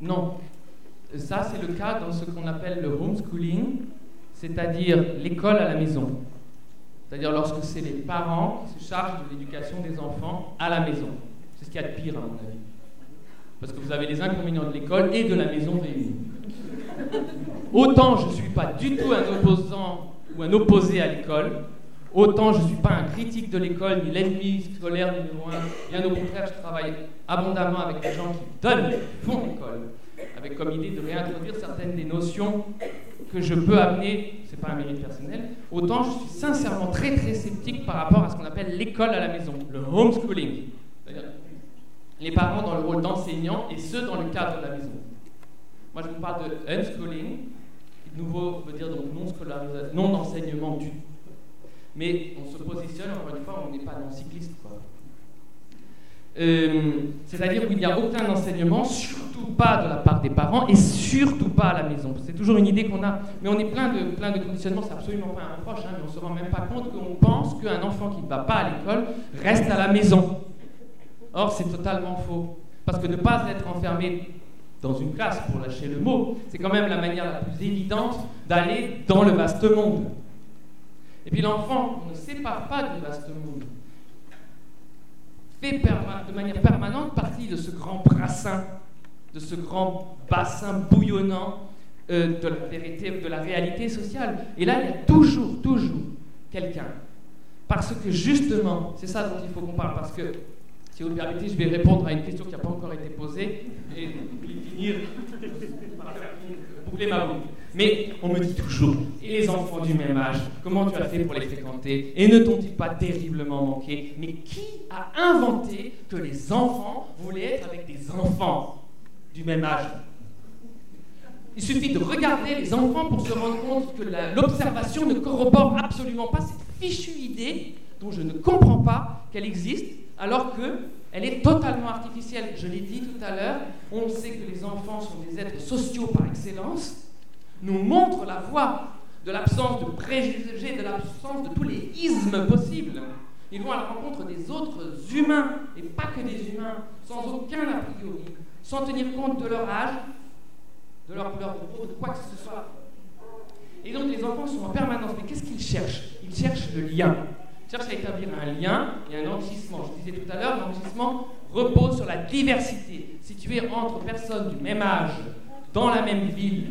Non. Ça, c'est le cas dans ce qu'on appelle le homeschooling, c'est-à-dire l'école à la maison. C'est-à-dire lorsque c'est les parents qui se chargent de l'éducation des enfants à la maison. C'est ce qu'il y a de pire, à mon avis. Parce que vous avez les inconvénients de l'école et de la maison réunis. Autant je ne suis pas du tout un opposant ou un opposé à l'école, autant je ne suis pas un critique de l'école ni l'ennemi scolaire numéro un. Bien au contraire, je travaille abondamment avec des gens qui donnent, qui font l'école, avec comme idée de réintroduire certaines des notions que je peux amener, c'est pas un mérite personnel, autant je suis sincèrement très très sceptique par rapport à ce qu'on appelle l'école à la maison, le homeschooling. C'est-à-dire les parents dans le rôle d'enseignants et ceux dans le cadre de la maison. Moi je vous parle de unschooling, qui de nouveau veut dire donc non-scolarisation, non-enseignement du. Mais on se positionne, encore une fois, on n'est pas non-cycliste, quoi. C'est-à-dire qu'il n'y a aucun enseignement, surtout pas de la part des parents et surtout pas à la maison. C'est toujours une idée qu'on a, mais on est plein de conditionnements, c'est absolument pas un reproche, mais on ne se rend même pas compte qu'on pense qu'un enfant qui ne va pas à l'école reste à la maison. Or, c'est totalement faux. Parce que ne pas être enfermé dans une classe, pour lâcher le mot, c'est quand même la manière la plus évidente d'aller dans le vaste monde. Et puis l'enfant ne sépare pas du vaste monde, fait de manière permanente partie de ce grand brassin, de ce grand bassin bouillonnant de la vérité, de la réalité sociale. Et là, il y a toujours quelqu'un. Parce que justement, c'est ça dont il faut qu'on parle, parce que, si vous le permettez, je vais répondre à une question qui n'a pas encore été posée, et finir, boucler ma boucle. Mais on me dit toujours, et les enfants du même âge, comment tu as fait pour les fréquenter? Et ne t'ont-ils pas terriblement manqué? Mais qui a inventé que les enfants voulaient être avec des enfants du même âge? Il suffit de regarder les enfants pour se rendre compte que l'observation ne corrobore absolument pas cette fichue idée dont je ne comprends pas qu'elle existe, alors qu'elle est totalement artificielle. Je l'ai dit tout à l'heure, on sait que les enfants sont des êtres sociaux par excellence, nous montrent la voie de l'absence de préjugés, de l'absence de tous les ismes possibles. Ils vont à la rencontre des autres humains, et pas que des humains, sans aucun a priori, sans tenir compte de leur âge, de leur couleur de peau, de quoi que ce soit. Et donc les enfants sont en permanence. Mais qu'est-ce qu'ils cherchent? Ils cherchent le lien. Ils cherchent à établir un lien et un enrichissement. Je disais tout à l'heure, l'enrichissement repose sur la diversité. Situé entre personnes du même âge, dans la même ville,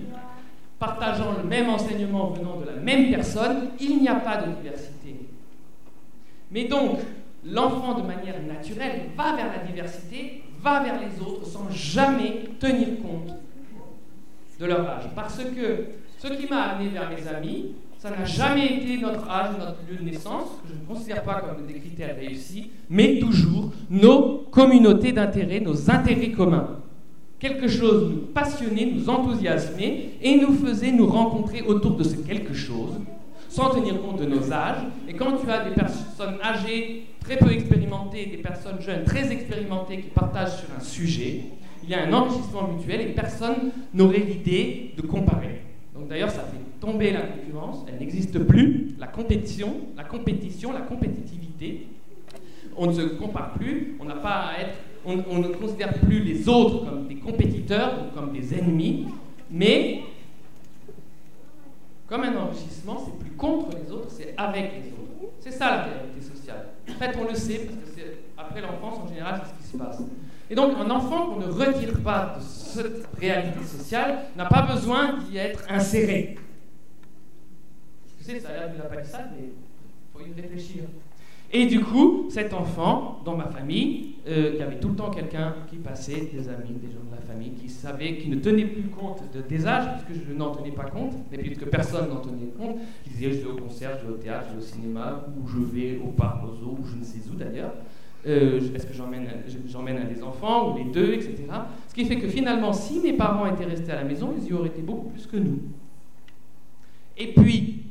partageant le même enseignement venant de la même personne, il n'y a pas de diversité. Mais donc, l'enfant, de manière naturelle, va vers la diversité, va vers les autres, sans jamais tenir compte de leur âge. Parce que ce qui m'a amené vers mes amis, ça n'a jamais été notre âge, notre lieu de naissance, que je ne considère pas comme des critères réussis, mais toujours nos communautés d'intérêts, nos intérêts communs. Quelque chose nous passionnait, nous enthousiasmait et nous faisait nous rencontrer autour de ce quelque chose, sans tenir compte de nos âges. Et quand tu as des personnes âgées, très peu expérimentées, des personnes jeunes, très expérimentées qui partagent sur un sujet, il y a un enrichissement mutuel et personne n'aurait l'idée de comparer. Donc d'ailleurs, ça fait tomber la concurrence, elle n'existe plus, la compétition, la compétitivité. On ne se compare plus, on n'a pas à être... On ne considère plus les autres comme des compétiteurs ou comme des ennemis, mais comme un enrichissement, c'est plus contre les autres, c'est avec les autres. C'est ça la réalité sociale. En fait, on le sait, parce que c'est, après l'enfance, en général, c'est ce qui se passe. Et donc, un enfant qu'on ne retire pas de cette réalité sociale n'a pas besoin d'y être inséré. Je sais, ça a l'air de la palissade, mais il faut y réfléchir. Et du coup, cet enfant, dans ma famille, il y avait tout le temps quelqu'un qui passait, des amis, des gens de la famille, qui savaient, qui ne tenaient plus compte des âges, puisque je n'en tenais pas compte, et puisque personne n'en tenait compte, qui disaient je vais au concert, je vais au théâtre, je vais au cinéma, ou je vais au parc, au zoo, ou je ne sais où d'ailleurs. Est-ce que j'emmène un des enfants, ou les deux, etc. Ce qui fait que finalement, si mes parents étaient restés à la maison, ils y auraient été beaucoup plus que nous. Et puis,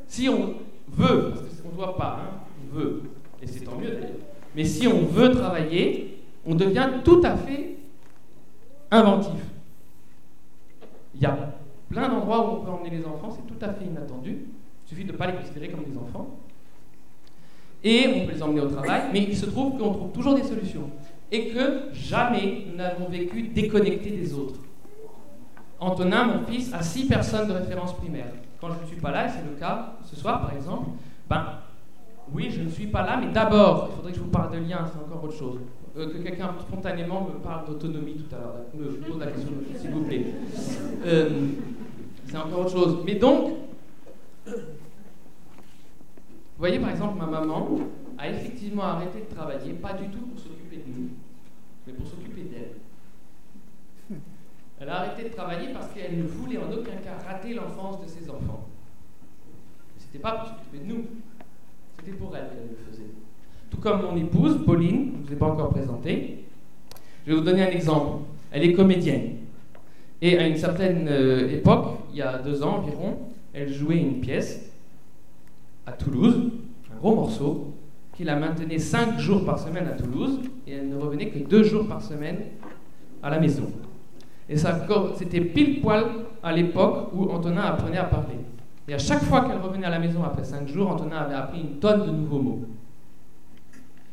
si on veut, parce qu'on ne doit pas, on veut, et c'est tant mieux d'ailleurs, mais si on veut travailler, on devient tout à fait inventif. Il y a plein d'endroits où on peut emmener les enfants, c'est tout à fait inattendu, il suffit de ne pas les considérer comme des enfants, et on peut les emmener au travail, mais il se trouve qu'on trouve toujours des solutions. et que jamais nous n'avons vécu déconnectés des autres. Antonin, mon fils, a 6 personnes de référence primaire. Quand je ne suis pas là, et c'est le cas ce soir par exemple, oui, je ne suis pas là, mais d'abord, il faudrait que je vous parle de lien, c'est encore autre chose. Que quelqu'un spontanément me parle d'autonomie tout à l'heure, me pose la question, s'il vous plaît. C'est encore autre chose. Mais donc, vous voyez par exemple, ma maman a effectivement arrêté de travailler, pas du tout pour s'occuper de nous, mais pour s'occuper d'elle. Elle a arrêté de travailler parce qu'elle ne voulait en aucun cas rater l'enfance de ses enfants. C'était pas pour s'occuper de nous, c'était pour elle qu'elle le faisait. Tout comme mon épouse, Pauline, je ne vous ai pas encore présentée. Je vais vous donner un exemple. Elle est comédienne. Et à une certaine époque, il y a 2 ans environ, elle jouait une pièce à Toulouse, un gros morceau, qui la maintenait 5 jours par semaine à Toulouse, et elle ne revenait que 2 jours par semaine à la maison. Et ça, c'était pile poil à l'époque où Antonin apprenait à parler. Et à chaque fois qu'elle revenait à la maison après 5 jours, Antonin avait appris une tonne de nouveaux mots.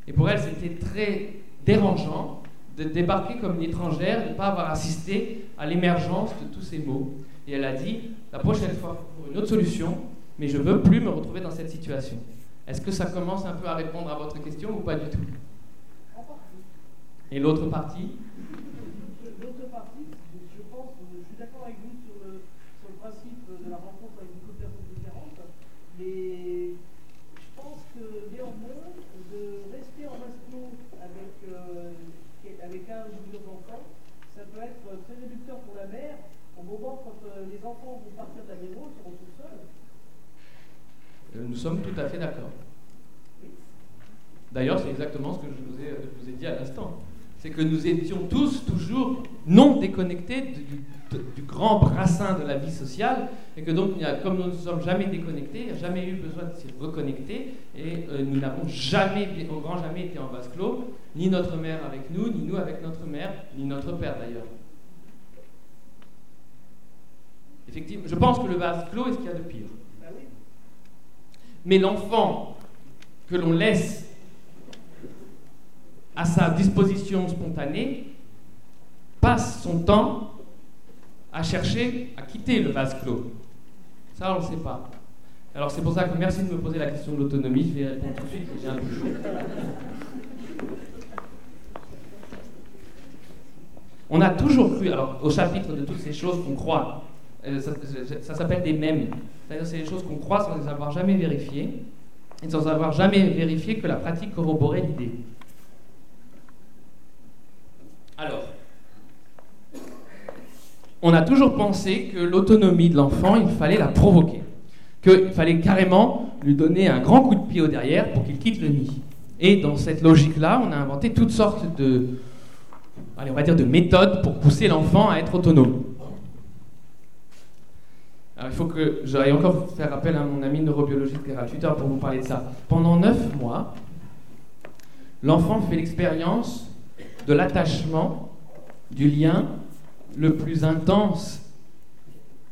Et pour elle, c'était très dérangeant de débarquer comme une étrangère, de ne pas avoir assisté à l'émergence de tous ces mots. Et elle a dit, la prochaine fois, pour une autre solution, mais je ne veux plus me retrouver dans cette situation. Est-ce que ça commence un peu à répondre à votre question ou pas du tout? Et l'autre partie? L'autre partie, je pense, je suis d'accord avec vous sur le principe de la rencontre avec beaucoup de personnes différentes, mais je pense que néanmoins, de rester en vase clos avec un ou plusieurs enfants, ça peut être très réducteur pour la mère. Au moment quand les enfants vont partir de la maison, ils seront tout seuls. Nous sommes tout à fait d'accord. Oui. D'ailleurs, c'est exactement ce que je vous ai dit à l'instant. C'est que nous étions tous toujours non déconnectés du grand brassin de la vie sociale, et que donc, comme nous ne sommes jamais déconnectés, il n'y a jamais eu besoin de s'y reconnecter, et nous n'avons jamais, au grand jamais, été en vase clos, ni notre mère avec nous, ni nous avec notre mère, ni notre père d'ailleurs. Effectivement, je pense que le vase clos est ce qu'il y a de pire. Mais l'enfant que l'on laisse à sa disposition spontanée passe son temps à chercher à quitter le vase clos. Ça, on ne le sait pas. Alors c'est pour ça que merci de me poser la question de l'autonomie. Je vais répondre tout de suite, j'ai un peu chaud. On a toujours cru, alors au chapitre de toutes ces choses qu'on croit, ça s'appelle des mèmes. C'est-à-dire c'est des choses qu'on croit sans les avoir jamais vérifiées, et sans avoir jamais vérifié que la pratique corroborait l'idée. Alors, on a toujours pensé que l'autonomie de l'enfant, il fallait la provoquer. Qu'il fallait carrément lui donner un grand coup de pied au derrière pour qu'il quitte le nid. Et dans cette logique-là, on a inventé toutes sortes de méthodes pour pousser l'enfant à être autonome. Alors il faut que j'aille encore faire appel à mon ami neurobiologiste Gérald Tuteur pour vous parler de ça. Pendant 9 mois, l'enfant fait l'expérience de l'attachement, du lien le plus intense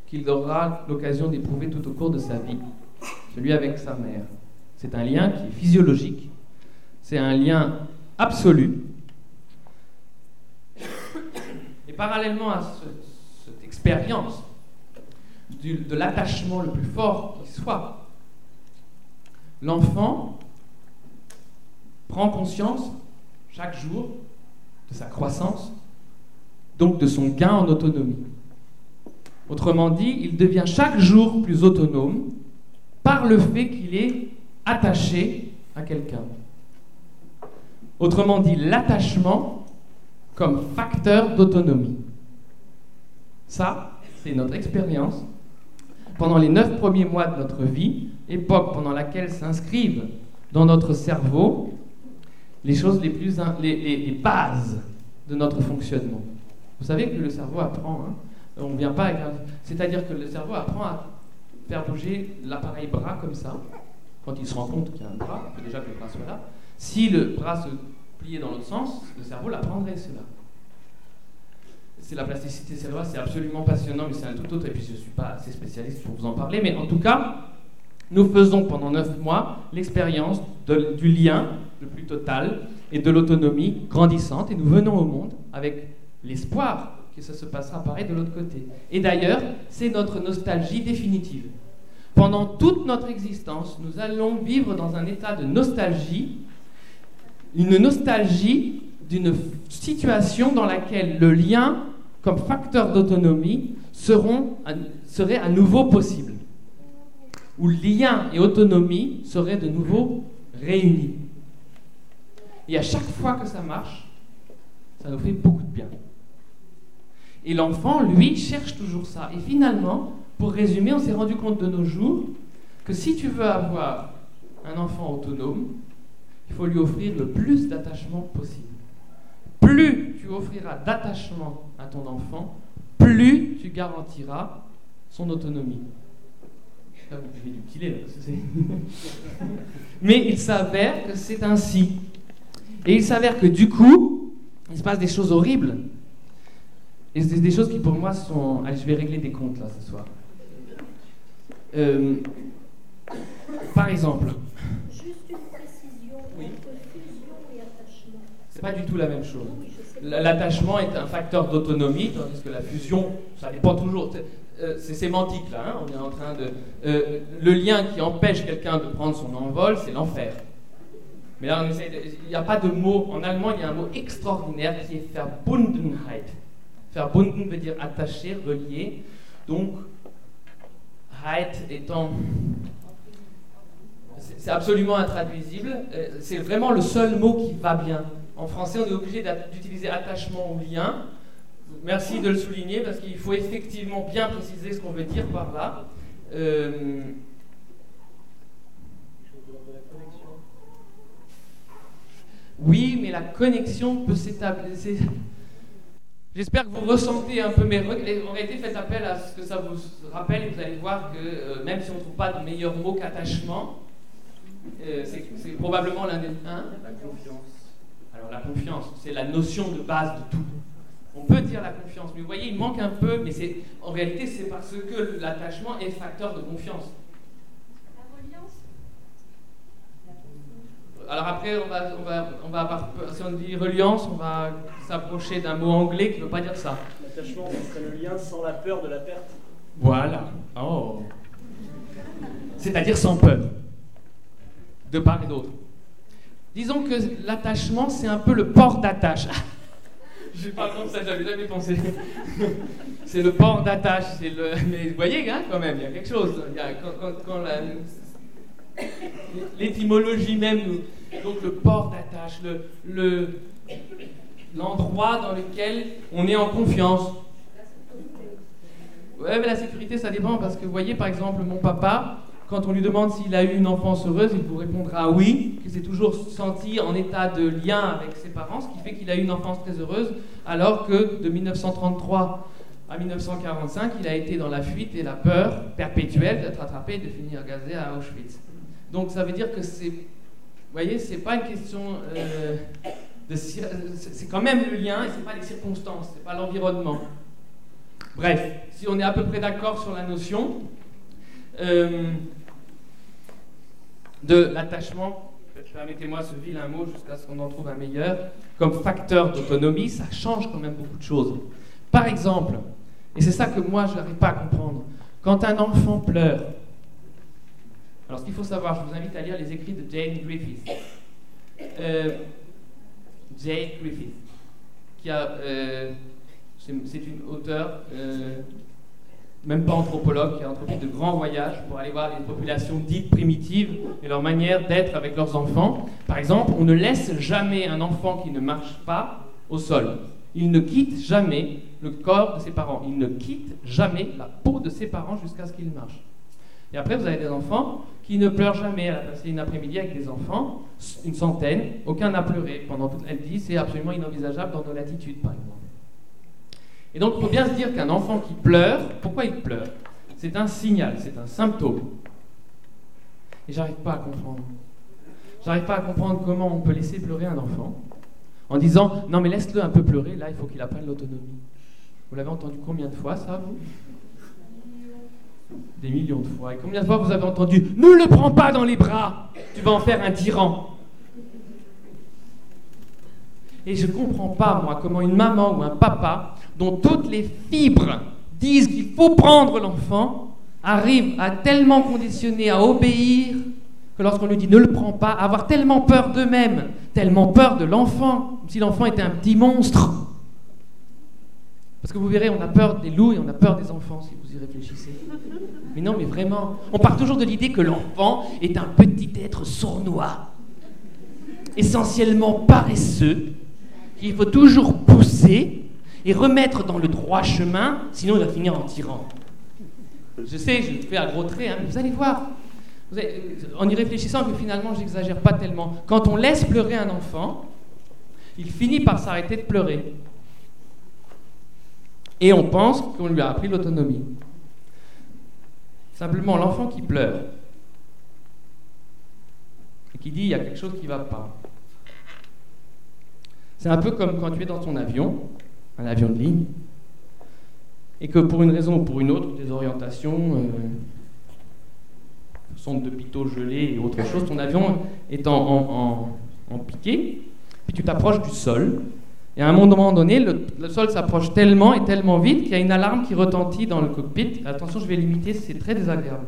qu'il aura l'occasion d'éprouver tout au cours de sa vie, celui avec sa mère. C'est un lien qui est physiologique, c'est un lien absolu. Et parallèlement à cette expérience de l'attachement le plus fort qui soit, l'enfant prend conscience chaque jour de sa croissance, donc de son gain en autonomie. Autrement dit, il devient chaque jour plus autonome par le fait qu'il est attaché à quelqu'un. Autrement dit, l'attachement comme facteur d'autonomie. Ça, c'est notre expérience pendant les 9 premiers mois de notre vie, époque pendant laquelle s'inscrivent dans notre cerveau les choses les bases de notre fonctionnement. Vous savez que le cerveau apprend, on vient pas avec c'est-à-dire que le cerveau apprend à faire bouger l'appareil bras comme ça, quand il se rend compte qu'il y a un bras, il faut déjà que le bras soit là. Si le bras se pliait dans l'autre sens, le cerveau l'apprendrait cela. C'est la plasticité cérébrale, c'est absolument passionnant, mais c'est un tout autre, et puis je ne suis pas assez spécialiste pour vous en parler, mais en tout cas, nous faisons pendant 9 mois l'expérience du lien le plus total et de l'autonomie grandissante, et nous venons au monde avec l'espoir que ça se passera pareil de l'autre côté. Et d'ailleurs, c'est notre nostalgie définitive. Pendant toute notre existence, nous allons vivre dans un état de nostalgie, une nostalgie d'une situation dans laquelle le lien, comme facteur d'autonomie, serait à nouveau possible. Où lien et autonomie seraient de nouveau réunis. Et à chaque fois que ça marche, ça nous fait beaucoup de bien. Et l'enfant, lui, cherche toujours ça. Et finalement, pour résumer, on s'est rendu compte de nos jours que si tu veux avoir un enfant autonome, il faut lui offrir le plus d'attachement possible. Plus tu offriras d'attachement à ton enfant, plus tu garantiras son autonomie. Là, vous pouvez l'utiliser, là, parce que c'est... Mais il s'avère que c'est ainsi. Et il s'avère que du coup, il se passe des choses horribles. Et c'est des choses qui pour moi sont... Allez, je vais régler des comptes là ce soir. Par exemple... Juste une précision, oui. Entre fusion et attachement. C'est pas du tout la même chose. Oui, je sais. L'attachement est un facteur d'autonomie, tandis que la fusion, ça dépend toujours... c'est sémantique là, hein, on est en train de... le lien qui empêche quelqu'un de prendre son envol, c'est l'enfer. Mais là, il n'y a pas de mot. En allemand, il y a un mot extraordinaire qui est Verbundenheit. Verbunden veut dire attaché, relié. Donc, Heit étant... C'est absolument intraduisible. C'est vraiment le seul mot qui va bien. En français, on est obligé d'utiliser attachement ou lien. Merci de le souligner, parce qu'il faut effectivement bien préciser ce qu'on veut dire par là. Oui, mais la connexion peut s'établir. J'espère que vous ressentez un peu mes regrets. En réalité, faites appel à ce que ça vous rappelle et vous allez voir que même si on ne trouve pas de meilleur mot qu'attachement, c'est probablement l'un des... Hein ? La confiance. Alors la confiance, c'est la notion de base de tout. On peut dire la confiance, mais vous voyez, il manque un peu, mais en réalité, c'est parce que l'attachement est facteur de confiance. La reliance. Alors après, on va avoir, si on dit reliance, on va s'approcher d'un mot anglais qui ne veut pas dire ça. L'attachement, ce serait le lien sans la peur de la perte. Voilà. Oh. C'est-à-dire sans peur, de part et d'autre. Disons que l'attachement, c'est un peu le port d'attache. Je sais pas comment ça, j'avais jamais pensé. C'est le port d'attache, mais vous voyez, hein, quand même, il y a quelque chose. Quand l'étymologie même, donc le port d'attache, l'endroit dans lequel on est en confiance. Ouais, mais la sécurité, ça dépend, parce que vous voyez, par exemple, mon papa, quand on lui demande s'il a eu une enfance heureuse, il vous répondra oui, qu'il s'est toujours senti en état de lien avec ses parents, ce qui fait qu'il a eu une enfance très heureuse, alors que de 1933 à 1945, il a été dans la fuite et la peur perpétuelle d'être attrapé et de finir gazé à Auschwitz. Donc ça veut dire que c'est... Vous voyez, c'est pas une question c'est quand même le lien et c'est pas les circonstances, c'est pas l'environnement. Bref, si on est à peu près d'accord sur la notion... de l'attachement, permettez-moi ce vilain mot jusqu'à ce qu'on en trouve un meilleur, comme facteur d'autonomie, ça change quand même beaucoup de choses. Par exemple, et c'est ça que moi je n'arrive pas à comprendre, quand un enfant pleure, alors ce qu'il faut savoir, je vous invite à lire les écrits de Jane Griffith. Jane Griffith, qui a, c'est une auteure, même pas anthropologue, qui a entrepris de grands voyages pour aller voir les populations dites primitives et leur manière d'être avec leurs enfants. Par exemple, on ne laisse jamais un enfant qui ne marche pas au sol. Il ne quitte jamais le corps de ses parents. Il ne quitte jamais la peau de ses parents jusqu'à ce qu'il marche. Et après, vous avez des enfants qui ne pleurent jamais. Elle a passé une après-midi avec des enfants, une centaine, aucun n'a pleuré. Pendant toute... Elle dit c'est absolument inenvisageable dans nos latitudes, par exemple. Et donc, il faut bien se dire qu'un enfant qui pleure, pourquoi il pleure ? C'est un signal, c'est un symptôme. Et j'arrive pas à comprendre. J'arrive pas à comprendre comment on peut laisser pleurer un enfant en disant « Non, mais laisse-le un peu pleurer, là, il faut qu'il apprenne l'autonomie. » Vous l'avez entendu combien de fois, ça, vous ? Des millions de fois. Et combien de fois vous avez entendu « Ne le prends pas dans les bras, tu vas en faire un tyran ?» Et je ne comprends pas, moi, comment une maman ou un papa, dont toutes les fibres disent qu'il faut prendre l'enfant, arrive à tellement conditionner, à obéir, que lorsqu'on lui dit ne le prends pas, à avoir tellement peur d'eux-mêmes, tellement peur de l'enfant, comme si l'enfant était un petit monstre. Parce que vous verrez, on a peur des loups et on a peur des enfants, si vous y réfléchissez. Mais non, mais vraiment, on part toujours de l'idée que l'enfant est un petit être sournois, essentiellement paresseux, qu'il faut toujours pousser et remettre dans le droit chemin, sinon il va finir en tyran. Je sais, je le fais à gros traits, mais vous allez voir. En y réfléchissant, que finalement, j'exagère pas tellement. Quand on laisse pleurer un enfant, il finit par s'arrêter de pleurer. Et on pense qu'on lui a appris l'autonomie. Simplement, l'enfant qui pleure et qui dit il y a quelque chose qui ne va pas. C'est un peu comme quand tu es dans ton avion, un avion de ligne, et que pour une raison ou pour une autre, des orientations, sonde de pitot gelé et autre chose, ton avion est en piqué, puis tu t'approches du sol, et à un moment donné, le sol s'approche tellement et tellement vite qu'il y a une alarme qui retentit dans le cockpit. Attention, je vais l'imiter, c'est très désagréable.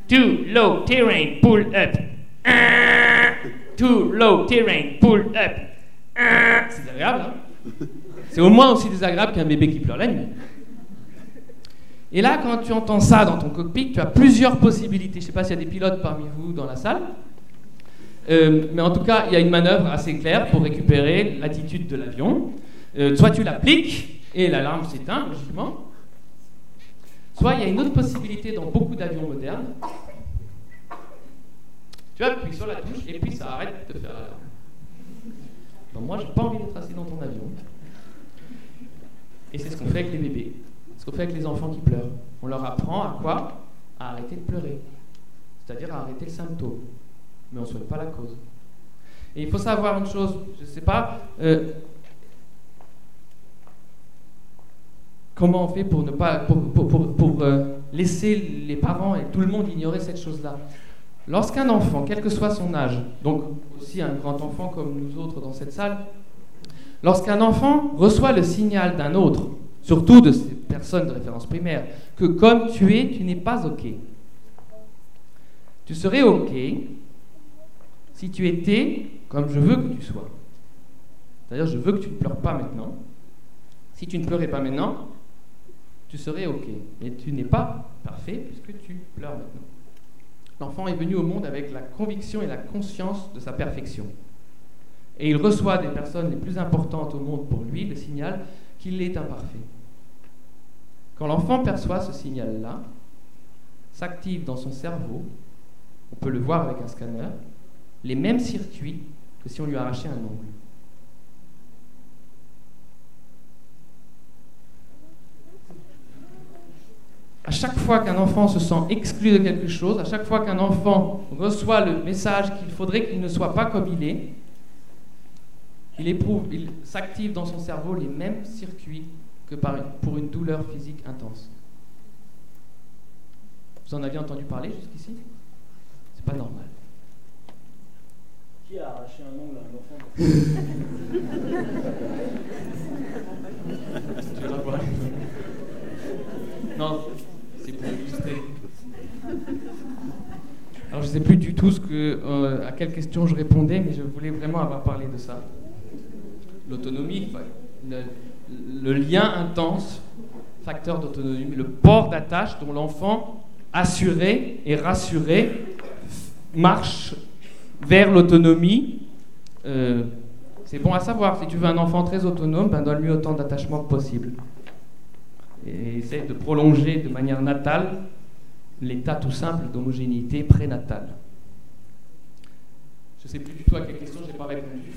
Too low terrain, pull up. Too low terrain, pull up. C'est désagréable, hein? C'est au moins aussi désagréable qu'un bébé qui pleure la nuit. Et là, quand tu entends ça dans ton cockpit, tu as plusieurs possibilités. Je ne sais pas s'il y a des pilotes parmi vous dans la salle. Mais en tout cas, il y a une manœuvre assez claire pour récupérer l'attitude de l'avion. Soit tu l'appliques et l'alarme s'éteint, logiquement. Soit il y a une autre possibilité dans beaucoup d'avions modernes. Tu appuies sur la touche et puis ça arrête de faire l'alarme. Donc moi, je n'ai pas envie d'être assis dans ton avion. Et c'est ce qu'on fait avec les bébés. Ce qu'on fait avec les enfants qui pleurent. On leur apprend à quoi? À arrêter de pleurer. C'est-à-dire à arrêter le symptôme. Mais on ne souhaite pas la cause. Et il faut savoir une chose, je ne sais pas, comment on fait pour ne pas, pour laisser les parents et tout le monde ignorer cette chose-là. Lorsqu'un enfant, quel que soit son âge, donc aussi un grand enfant comme nous autres dans cette salle, lorsqu'un enfant reçoit le signal d'un autre, surtout de ces personnes de référence primaire, que comme tu es, tu n'es pas OK. Tu serais OK si tu étais comme je veux que tu sois. C'est-à-dire, je veux que tu ne pleures pas maintenant. Si tu ne pleurais pas maintenant, tu serais OK. Mais tu n'es pas parfait puisque tu pleures maintenant. L'enfant est venu au monde avec la conviction et la conscience de sa perfection. Et il reçoit des personnes les plus importantes au monde pour lui le signal qu'il est imparfait. Quand l'enfant perçoit ce signal-là, s'active dans son cerveau, on peut le voir avec un scanner, les mêmes circuits que si on lui arrachait un ongle. À chaque fois qu'un enfant se sent exclu de quelque chose, à chaque fois qu'un enfant reçoit le message qu'il faudrait qu'il ne soit pas comme il est, il s'active dans son cerveau les mêmes circuits que pour une douleur physique intense. Vous en aviez entendu parler jusqu'ici? C'est pas normal. Qui a arraché un ongle à un enfant? Tu vas voir. Non, c'est pour illustrer. Alors je ne sais plus du tout à quelle question je répondais, mais je voulais vraiment avoir parlé de ça. L'autonomie, le lien intense, facteur d'autonomie, le port d'attache dont l'enfant assuré et rassuré marche vers l'autonomie. C'est bon à savoir. Si tu veux un enfant très autonome, donne-lui autant d'attachement que possible. Et essaye de prolonger de manière natale l'état tout simple d'homogénéité prénatale. Je ne sais plus du tout à quelle question je n'ai pas répondu.